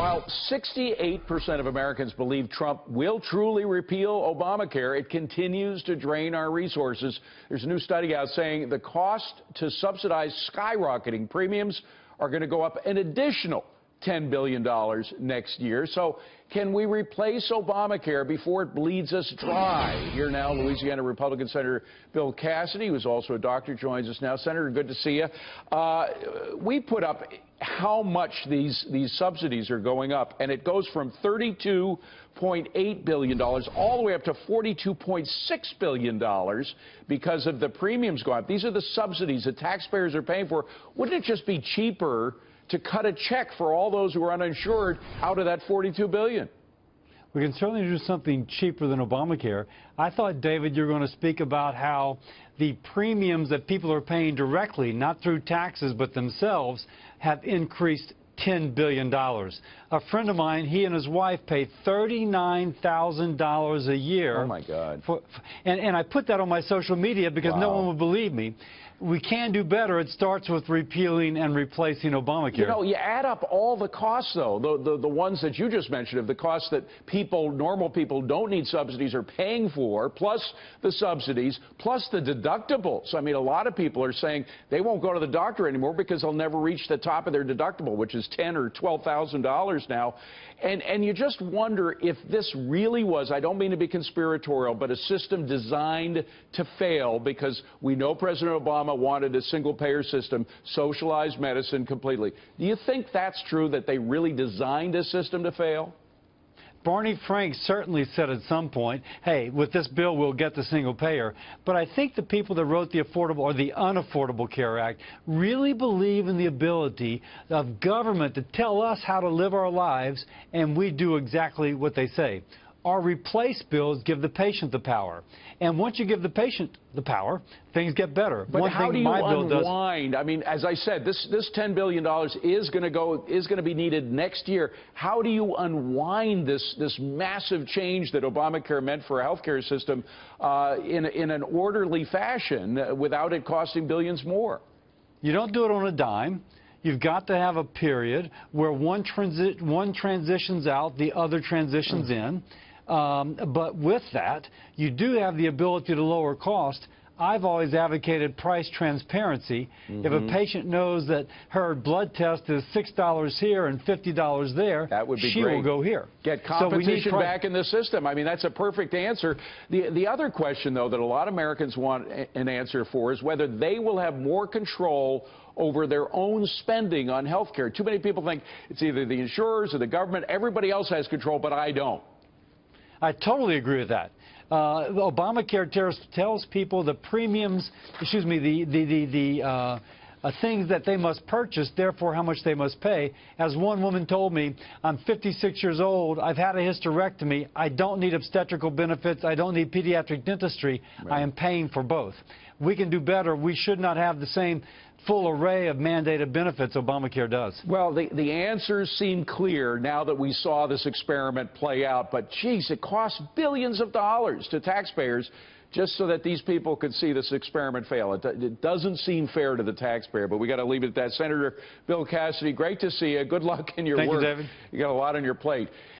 While 68% of Americans believe Trump will truly repeal Obamacare, it continues to drain our resources. There's a new study out saying the cost to subsidize skyrocketing premiums are going to go up an additional $10 billion next year. So can we replace Obamacare before it bleeds us dry? Here now, Louisiana Republican Senator Bill Cassidy, who's also a doctor, joins us now. Senator, good to see you. We put up how much these subsidies are going up, and it goes from $32.8 billion all the way up to $42.6 billion because of the premiums going up. These are the subsidies that taxpayers are paying for. Wouldn't it just be cheaper to cut a check for all those who are uninsured out of that $42 billion? We can certainly do something cheaper than Obamacare. I thought, David, you were going to speak about how the premiums that people are paying directly, not through taxes but themselves, have increased $10 billion. A friend of mine, he and his wife pay $39,000 a year. Oh, my God. And I put that on my social media because no one would believe me. We can do better. It starts with repealing and replacing Obamacare. You know, you add up all the costs, though, the ones that you just mentioned, of the costs that normal people don't need subsidies are paying for, plus the subsidies, plus the deductibles. I mean, a lot of people are saying they won't go to the doctor anymore because they'll never reach the top of their deductible, which is $10,000 or $12,000 now. And you just wonder if this really was, I don't mean to be conspiratorial, but a system designed to fail, because we know President Obama wanted a single-payer system, socialized medicine completely. Do you think that's true, that they really designed a system to fail? Barney Frank certainly said at some point, hey, with this bill we'll get the single payer. But I think the people that wrote the Affordable or the Unaffordable Care Act really believe in the ability of government to tell us how to live our lives, and we do exactly what they say. Our replace bills give the patient the power. And once you give the patient the power, things get better. But how do you unwind? I mean, as I said, this $10 billion is going to be needed next year. How do you unwind this massive change that Obamacare meant for a health care system in an orderly fashion without it costing billions more? You don't do it on a dime. You've got to have a period where one transitions out, the other transitions in. But with that, you do have the ability to lower cost. I've always advocated price transparency. If a patient knows that her blood test is $6 here and $50 there, that would be she great. Will go here. Get competition back in the system. I mean, that's a perfect answer. The other question, though, that a lot of Americans want an answer for is whether they will have more control over their own spending on health care. Too many people think it's either the insurers or the government. Everybody else has control, but I don't. I totally agree with that. Obamacare tells people the premiums, excuse me, the things that they must purchase, therefore how much they must pay. As one woman told me, I'm 56 years old, I've had a hysterectomy, I don't need obstetrical benefits, I don't need pediatric dentistry, right. I am paying for both. We can do better. We should not have the same full array of mandated benefits Obamacare does. Well, the answers seem clear now that we saw this experiment play out, but geez, it costs billions of dollars to taxpayers just so that these people could see this experiment fail. It doesn't seem fair to the taxpayer, but we got to leave it at that. Senator Bill Cassidy, great to see you. Good luck in your work. Thank you, David. You got a lot on your plate.